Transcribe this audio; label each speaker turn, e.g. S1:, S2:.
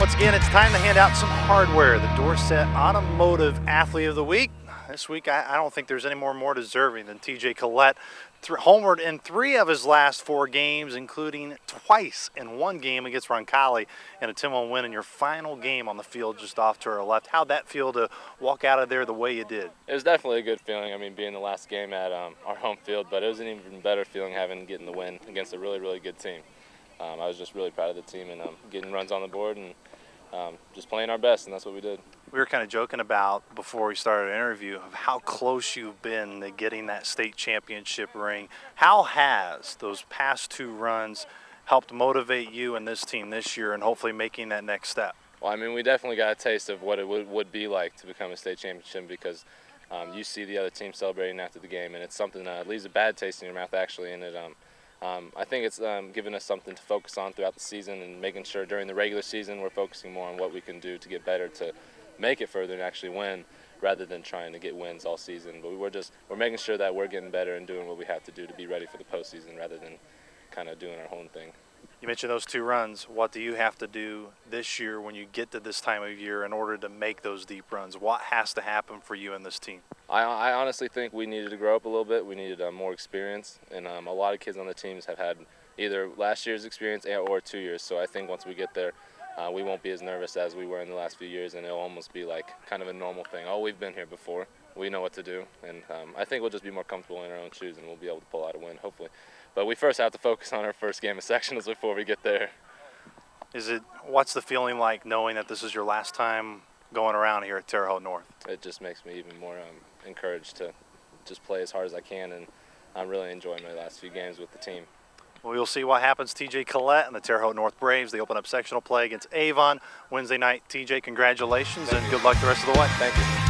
S1: Once again, it's time to hand out some hardware. The Dorsett Automotive Athlete of the Week. This week, I don't think there's any more deserving than TJ Collett. Homered in 3 of his last 4 games, including twice in 1 game against Collett, and a 10-1 win in your final game on the field just off to our left. How'd that feel to walk out of there the way you did?
S2: It was definitely a good feeling. I mean, being the last game at our home field, but it was an even better feeling getting the win against a really, really good team. I was just really proud of the team and getting runs on the board and just playing our best, and that's what we did.
S1: We were kind of joking about before we started the interview of how close you've been to getting that state championship ring. How has those past 2 runs helped motivate you and this team this year and hopefully making that next step?
S2: Well, I mean, we definitely got a taste of what it would be like to become a state championship because you see the other team celebrating after the game, and it's something that leaves a bad taste in your mouth, actually, and I think it's given us something to focus on throughout the season and making sure during the regular season we're focusing more on what we can do to get better to make it further and actually win rather than trying to get wins all season. But we're making sure that we're getting better and doing what we have to do to be ready for the postseason rather than kind of doing our own thing.
S1: You mentioned those 2 runs. What do you have to do this year when you get to this time of year in order to make those deep runs? What has to happen for you and this team?
S2: I honestly think we needed to grow up a little bit. We needed more experience, and a lot of kids on the teams have had either last year's experience or 2 years. So I think once we get there, we won't be as nervous as we were in the last few years, and it'll almost be like kind of a normal thing. Oh, we've been here before. We know what to do, and I think we'll just be more comfortable in our own shoes, and we'll be able to pull out a win, hopefully. But we first have to focus on our first game of sectionals before we get there.
S1: What's the feeling like knowing that this is your last time going around here at Terre Haute North?
S2: It just makes me even more encouraged to just play as hard as I can, and I'm really enjoying my last few games with the team.
S1: Well, we'll see what happens. TJ Collett and the Terre Haute North Braves. They open up sectional play against Avon Wednesday night. TJ, congratulations and good luck the rest of the way.
S2: Thank you.